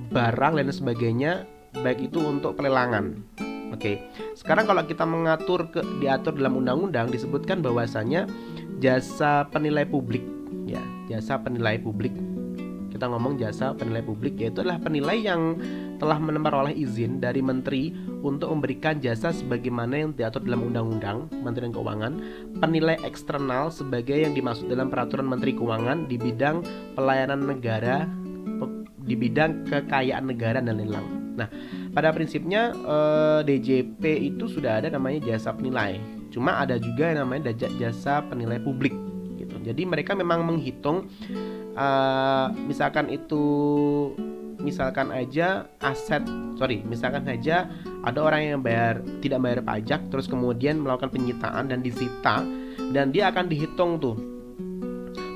[SPEAKER 1] barang dan sebagainya, baik itu untuk pelelangan. Oke. Sekarang kalau kita diatur dalam undang-undang disebutkan bahwasanya jasa penilai publik ya, jasa penilai publik. Kita ngomong jasa penilai publik yaitu adalah penilai yang telah memperoleh izin dari menteri untuk memberikan jasa sebagaimana yang diatur dalam undang-undang Kementerian Keuangan. Penilai eksternal sebagai yang dimaksud dalam peraturan Menteri Keuangan di bidang pelayanan negara, di bidang kekayaan negara dan lelang. Nah, pada prinsipnya DJP itu sudah ada namanya jasa penilai. Cuma ada juga yang namanya jasa penilai publik gitu. Jadi mereka memang menghitung misalkan aja ada orang yang tidak bayar pajak, terus kemudian melakukan penyitaan dan disita, dan dia akan dihitung tuh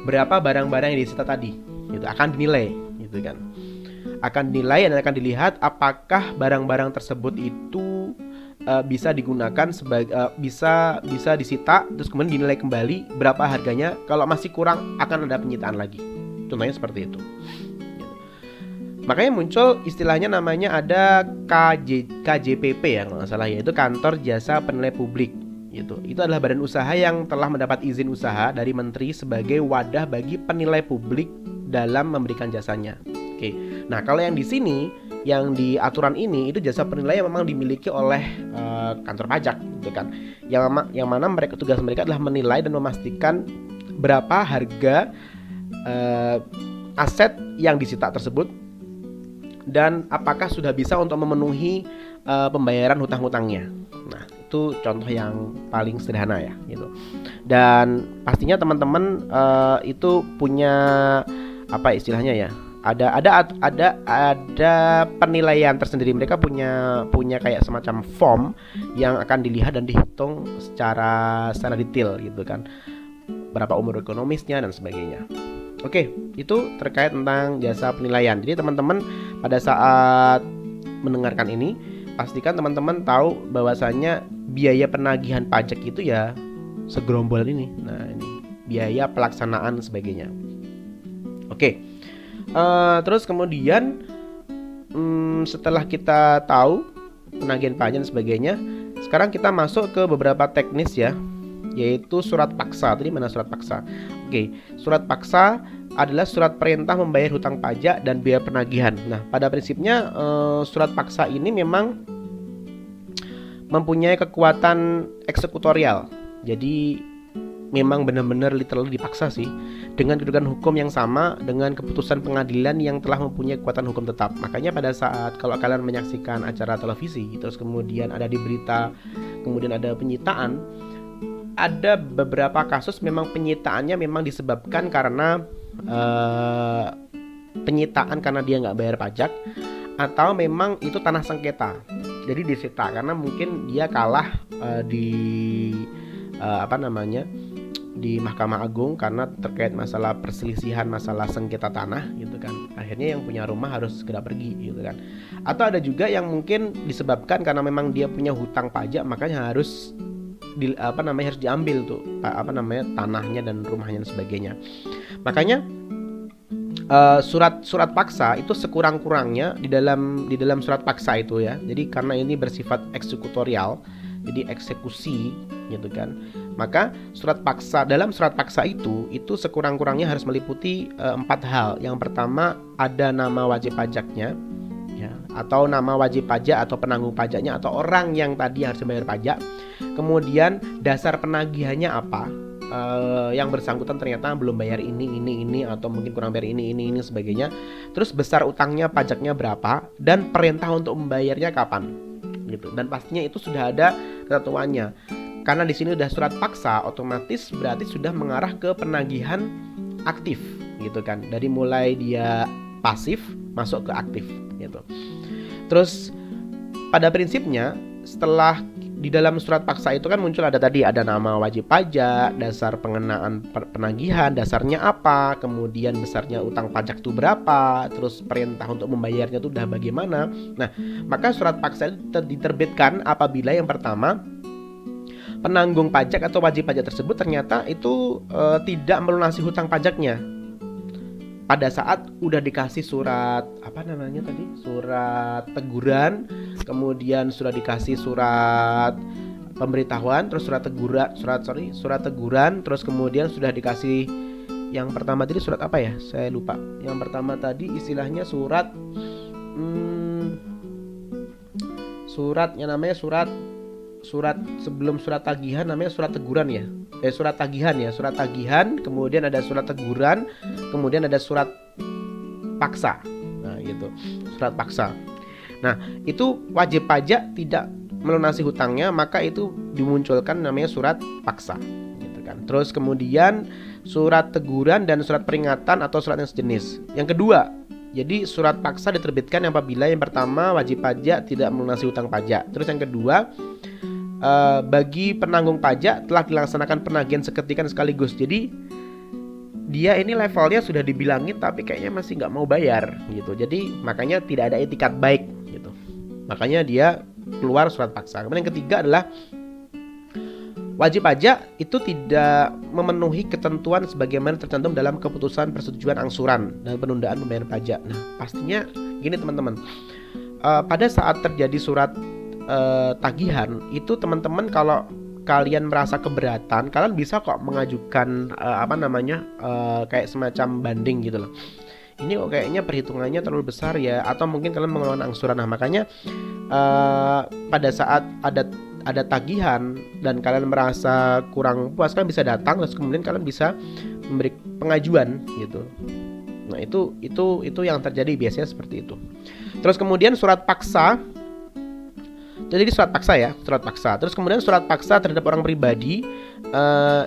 [SPEAKER 1] berapa barang-barang yang disita tadi, gitu, akan dinilai, gitu kan. Akan dinilai dan akan dilihat apakah barang-barang tersebut itu bisa digunakan sebagai bisa disita, terus kemudian dinilai kembali berapa harganya. Kalau masih kurang akan ada penyitaan lagi. Contohnya seperti itu. Makanya muncul istilahnya namanya ada KJPP ya kalau nggak salah, yaitu Kantor Jasa Penilai Publik gitu. Itu adalah badan usaha yang telah mendapat izin usaha dari menteri sebagai wadah bagi penilai publik dalam memberikan jasanya. Oke. Nah, kalau yang di sini, yang di aturan ini itu jasa penilaian memang dimiliki oleh kantor pajak gitu kan. Yang mana tugas mereka adalah menilai dan memastikan berapa harga aset yang disita tersebut, dan apakah sudah bisa untuk memenuhi pembayaran hutang-hutangnya. Nah, itu contoh yang paling sederhana ya gitu. Dan pastinya teman-teman itu punya apa istilahnya ya? Ada penilaian tersendiri. Mereka punya kayak semacam form yang akan dilihat dan dihitung secara detail gitu kan. Berapa umur ekonomisnya dan sebagainya. Oke, itu terkait tentang jasa penilaian. Jadi teman-teman pada saat mendengarkan ini, pastikan teman-teman tahu bahwasanya biaya penagihan pajak itu ya segerombol ini. Nah, ini biaya pelaksanaan sebagainya. Oke, terus kemudian setelah kita tahu penagihan pajak dan sebagainya, sekarang kita masuk ke beberapa teknis ya, yaitu surat paksa. Tadi mana surat paksa? Oke, surat paksa adalah surat perintah membayar hutang pajak dan biaya penagihan. Nah, pada prinsipnya surat paksa ini memang mempunyai kekuatan eksekutorial. Jadi memang benar-benar literally dipaksa sih, dengan kedudukan hukum yang sama dengan keputusan pengadilan yang telah mempunyai kekuatan hukum tetap. Makanya pada saat kalau kalian menyaksikan acara televisi, terus kemudian ada di berita, kemudian ada penyitaan, ada beberapa kasus memang penyitaannya memang disebabkan karena penyitaan karena dia nggak bayar pajak, atau memang itu tanah sengketa, jadi disita karena mungkin dia kalah di Mahkamah Agung karena terkait masalah perselisihan masalah sengketa tanah gitu kan. Akhirnya yang punya rumah harus segera pergi gitu kan. Atau ada juga yang mungkin disebabkan karena memang dia punya hutang pajak, makanya harus harus diambil tuh tanahnya dan rumahnya dan sebagainya. Makanya surat paksa itu sekurang-kurangnya di dalam surat paksa itu ya. Jadi karena ini bersifat eksekutorial, jadi eksekusi gitu kan. Maka dalam surat paksa itu sekurang-kurangnya harus meliputi 4 hal. Yang pertama ada nama wajib pajaknya ya, atau nama wajib pajak atau penanggung pajaknya atau orang yang tadi harus membayar pajak. Kemudian dasar penagihannya apa? Yang bersangkutan ternyata belum bayar ini atau mungkin kurang bayar ini sebagainya. Terus besar utangnya pajaknya berapa dan perintah untuk membayarnya kapan gitu. Dan pastinya itu sudah ada ketentuannya. Karena di sini udah surat paksa, otomatis berarti sudah mengarah ke penagihan aktif gitu kan. Dari mulai dia pasif masuk ke aktif gitu. Terus pada prinsipnya setelah di dalam surat paksa itu kan muncul ada nama wajib pajak, dasar pengenaan penagihan, dasarnya apa, kemudian besarnya utang pajak itu berapa, terus perintah untuk membayarnya itu udah bagaimana. Nah, maka surat paksa itu diterbitkan apabila yang pertama penanggung pajak atau wajib pajak tersebut ternyata itu tidak melunasi hutang pajaknya pada saat udah dikasih surat surat teguran, kemudian sudah dikasih surat pemberitahuan, terus surat teguran, terus kemudian sudah dikasih yang pertama tadi surat apa ya? Saya lupa. Yang pertama tadi istilahnya surat namanya surat sebelum surat tagihan namanya surat teguran ya. Surat tagihan, kemudian ada surat teguran, kemudian ada surat paksa. Nah, gitu. Surat paksa. Nah, itu wajib pajak tidak melunasi hutangnya, maka itu dimunculkan namanya surat paksa, gitu kan. Terus kemudian surat teguran dan surat peringatan atau surat yang sejenis. Yang kedua, jadi surat paksa diterbitkan apabila yang pertama wajib pajak tidak melunasi hutang pajak. Terus yang kedua, bagi penanggung pajak telah dilaksanakan penagihan seketika sekaligus. Jadi dia ini levelnya sudah dibilangin tapi kayaknya masih nggak mau bayar gitu. Jadi makanya tidak ada etikat baik gitu. Makanya dia keluar surat paksa. Kemudian yang ketiga adalah wajib pajak itu tidak memenuhi ketentuan sebagaimana tercantum dalam keputusan persetujuan angsuran dan penundaan pembayaran pajak. Nah, pastinya gini teman-teman. Pada saat terjadi surat tagihan itu teman-teman kalau kalian merasa keberatan, kalian bisa kok mengajukan kayak semacam banding gitu loh. Ini kok kayaknya perhitungannya terlalu besar ya, atau mungkin kalian mengeluarkan angsuran. Nah, makanya pada saat ada tagihan dan kalian merasa kurang puas, kalian bisa datang terus kemudian kalian bisa memberi pengajuan gitu. Nah, itu yang terjadi biasanya seperti itu. Terus kemudian surat paksa. Jadi surat paksa ya, surat paksa. Terus kemudian surat paksa terhadap orang pribadi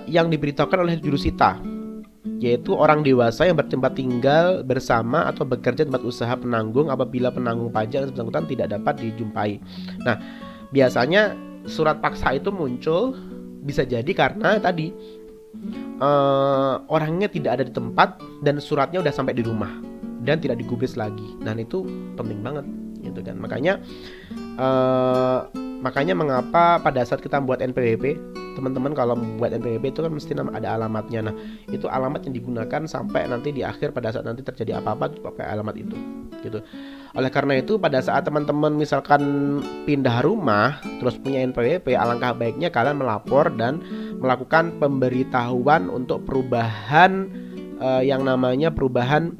[SPEAKER 1] yang diberitahukan oleh jurusita, yaitu orang dewasa yang bertempat tinggal bersama atau bekerja di tempat usaha penanggung apabila penanggung pajak dan bersangkutan tidak dapat dijumpai. Nah, biasanya surat paksa itu muncul bisa jadi karena tadi orangnya tidak ada di tempat dan suratnya udah sampai di rumah dan tidak digubris lagi. Dan itu penting banget gitu kan. Makanya mengapa pada saat kita membuat NPWP, teman-teman kalau membuat NPWP itu kan mesti ada alamatnya. Nah, itu alamat yang digunakan sampai nanti di akhir pada saat nanti terjadi apa-apa pakai alamat itu gitu. Oleh karena itu pada saat teman-teman misalkan pindah rumah terus punya NPWP, alangkah baiknya kalian melapor dan melakukan pemberitahuan untuk perubahan yang namanya perubahan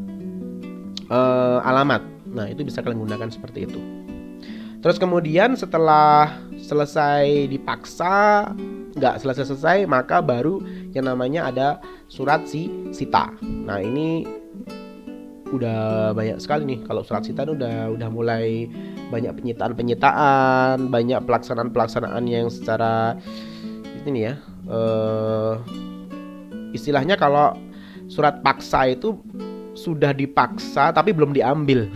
[SPEAKER 1] alamat. Nah, itu bisa kalian gunakan seperti itu. Terus kemudian setelah selesai dipaksa, nggak selesai maka baru yang namanya ada surat sita. Nah, ini udah banyak sekali nih. Kalau surat sita itu udah mulai banyak penyitaan, banyak pelaksanaan yang secara ini ya. Istilahnya kalau surat paksa itu sudah dipaksa tapi belum diambil.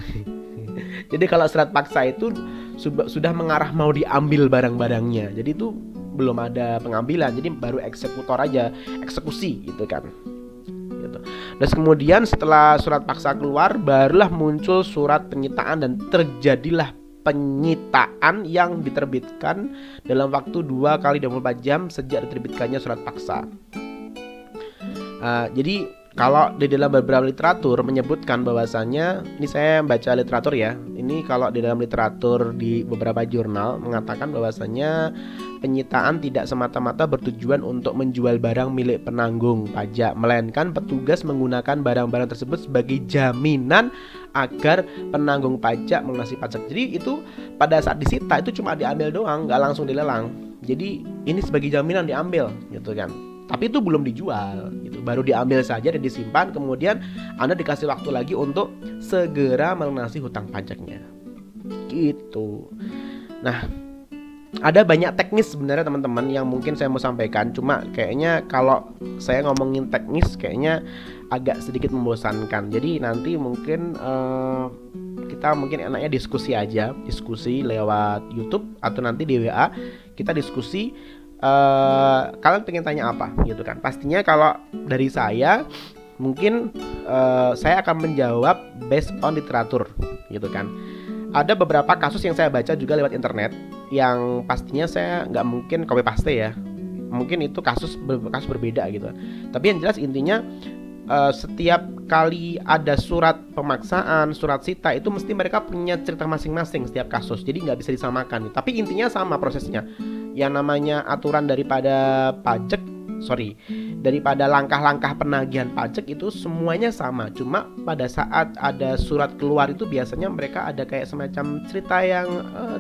[SPEAKER 1] Jadi kalau surat paksa itu sudah mengarah mau diambil barang-barangnya. Jadi itu belum ada pengambilan. Jadi baru eksekutor aja, eksekusi gitu kan. Gitu. Dan kemudian setelah surat paksa keluar, barulah muncul surat penyitaan dan terjadilah penyitaan yang diterbitkan dalam waktu 2 kali 24 jam sejak diterbitkannya surat paksa. Jadi kalau di dalam beberapa literatur menyebutkan bahwasannya, ini saya baca literatur ya. Ini kalau di dalam literatur di beberapa jurnal mengatakan bahwasannya penyitaan tidak semata-mata bertujuan untuk menjual barang milik penanggung pajak, melainkan petugas menggunakan barang-barang tersebut sebagai jaminan agar penanggung pajak melunasi pajak. Jadi itu pada saat disita itu cuma diambil doang, nggak langsung dilelang. Jadi ini sebagai jaminan diambil, gitu kan. Tapi itu belum dijual gitu. Baru diambil saja dan disimpan. Kemudian Anda dikasih waktu lagi untuk segera melunasi hutang pajaknya gitu. Nah, ada banyak teknis sebenarnya teman-teman yang mungkin saya mau sampaikan. Cuma kayaknya kalau saya ngomongin teknis kayaknya agak sedikit membosankan. Jadi nanti mungkin kita mungkin enaknya diskusi aja. Diskusi lewat YouTube atau nanti di WA kita diskusi. Kalian pengen tanya apa gitu kan. Pastinya kalau dari saya mungkin saya akan menjawab based on literatur gitu kan. Ada beberapa kasus yang saya baca juga lewat internet yang pastinya saya nggak mungkin copy paste ya. Mungkin itu kasus berbeda gitu. Tapi yang jelas intinya setiap kali ada surat pemaksaan, surat sita itu mesti mereka punya cerita masing-masing setiap kasus. Jadi nggak bisa disamakan. Tapi intinya sama prosesnya. Yang namanya aturan daripada langkah-langkah penagihan pajak itu semuanya sama. Cuma pada saat ada surat keluar itu biasanya mereka ada kayak semacam cerita yang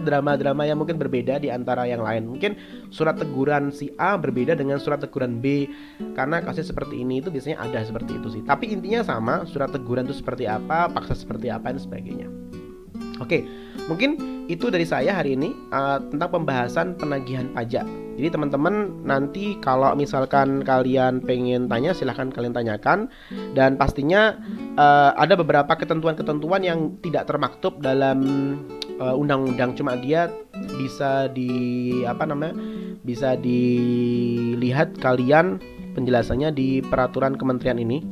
[SPEAKER 1] drama-drama yang mungkin berbeda di antara yang lain. Mungkin surat teguran si A berbeda dengan surat teguran B karena kasus seperti ini itu biasanya ada seperti itu sih. Tapi intinya sama, surat teguran itu seperti apa, paksa seperti apa dan sebagainya. Oke, mungkin itu dari saya hari ini tentang pembahasan penagihan pajak. Jadi teman-teman nanti kalau misalkan kalian pengen tanya, silahkan kalian tanyakan. Dan pastinya ada beberapa ketentuan-ketentuan yang tidak termaktub dalam undang-undang, cuma dia bisa bisa dilihat kalian penjelasannya di peraturan kementerian ini.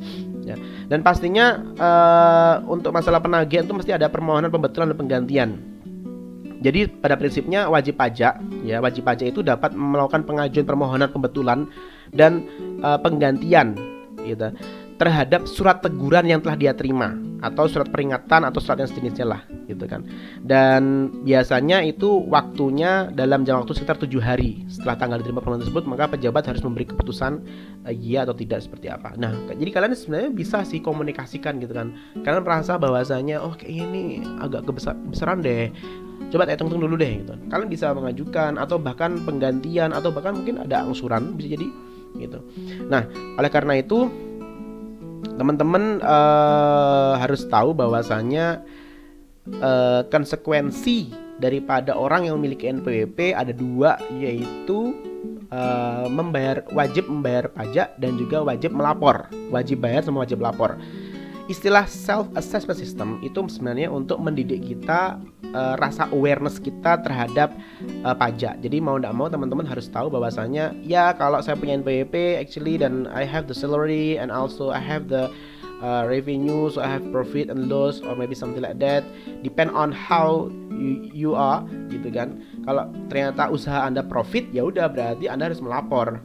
[SPEAKER 1] Ya. Dan pastinya untuk masalah penagihan itu mesti ada permohonan pembetulan dan penggantian. Jadi pada prinsipnya wajib pajak itu dapat melakukan pengajuan permohonan pembetulan dan penggantian gitu, terhadap surat teguran yang telah dia terima atau surat peringatan atau surat yang sejenisnya lah gitu kan. Dan biasanya itu waktunya dalam jangka waktu sekitar 7 hari setelah tanggal diterima permohonan tersebut, maka pejabat harus memberi keputusan iya atau tidak seperti apa. Nah, jadi kalian sebenarnya bisa sih komunikasikan gitu kan. Kalian merasa bahwasanya kayaknya ini agak kebesaran deh, coba hitung dulu deh gitu. Kalian bisa mengajukan atau bahkan penggantian atau bahkan mungkin ada angsuran, bisa jadi gitu. Nah, oleh karena itu teman-teman harus tahu bahwasanya konsekuensi daripada orang yang memiliki NPWP ada dua, yaitu wajib membayar pajak dan juga wajib melapor. Wajib bayar sama wajib lapor. Istilah self assessment system itu sebenarnya untuk mendidik kita rasa awareness kita terhadap pajak. Jadi mau tidak mau teman-teman harus tahu bahwasanya ya kalau saya punya NPWP actually, dan I have the salary and also I have the revenue, so I have profit and loss or maybe something like that, depend on how you are gitu kan. Kalau ternyata usaha Anda profit, ya udah berarti Anda harus lapor,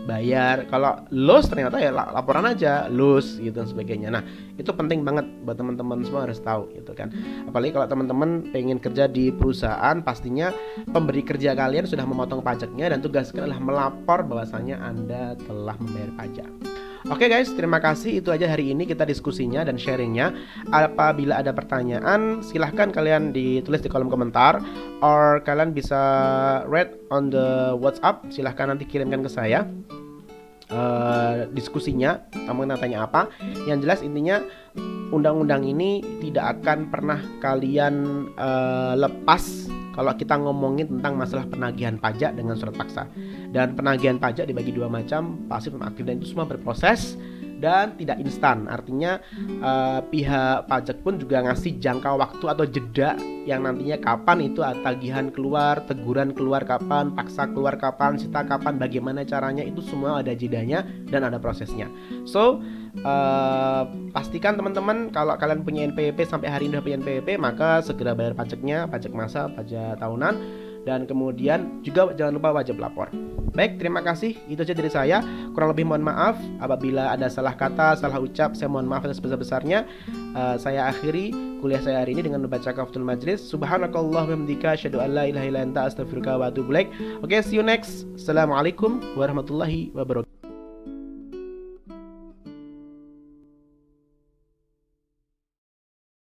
[SPEAKER 1] bayar. Kalau loss ternyata ya laporan aja loss gitu dan sebagainya. Nah, itu penting banget buat teman-teman semua harus tahu gitu kan. Apalagi kalau teman-teman pengen kerja di perusahaan, pastinya pemberi kerja kalian sudah memotong pajaknya dan tugas kalian adalah melapor bahwasanya Anda telah membayar pajak. Oke guys, terima kasih. Itu aja hari ini kita diskusinya dan sharingnya. Apabila ada pertanyaan, silahkan kalian ditulis di kolom komentar, or kalian bisa read on the WhatsApp. Silahkan nanti kirimkan ke saya diskusinya, kamu tanya apa. Yang jelas intinya undang-undang ini tidak akan pernah kalian lepas kalau kita ngomongin tentang masalah penagihan pajak dengan surat paksa. Dan penagihan pajak dibagi dua macam, pasif dan aktif, dan itu semua berproses dan tidak instan. Artinya pihak pajak pun juga ngasih jangka waktu atau jeda yang nantinya kapan itu tagihan keluar, teguran keluar kapan, paksa keluar kapan, sita kapan, bagaimana caranya, itu semua ada jedanya dan ada prosesnya. So pastikan teman-teman kalau kalian punya NPWP, sampai hari ini udah punya NPWP, maka segera bayar pajaknya, pajak masa, pajak tahunan, dan kemudian juga jangan lupa wajib lapor. Baik, terima kasih. Itu saja dari saya. Kurang lebih mohon maaf apabila ada salah kata, salah ucap. Saya mohon maaf atas sebesar-besarnya. Saya akhiri kuliah saya hari ini dengan membaca kafatul majlis. Subhanakallah wa bihamdika asyhadu an la ilaha illa anta astaghfiruka wa atubu ilaik. Oke, see you next. Assalamualaikum warahmatullahi wabarakatuh.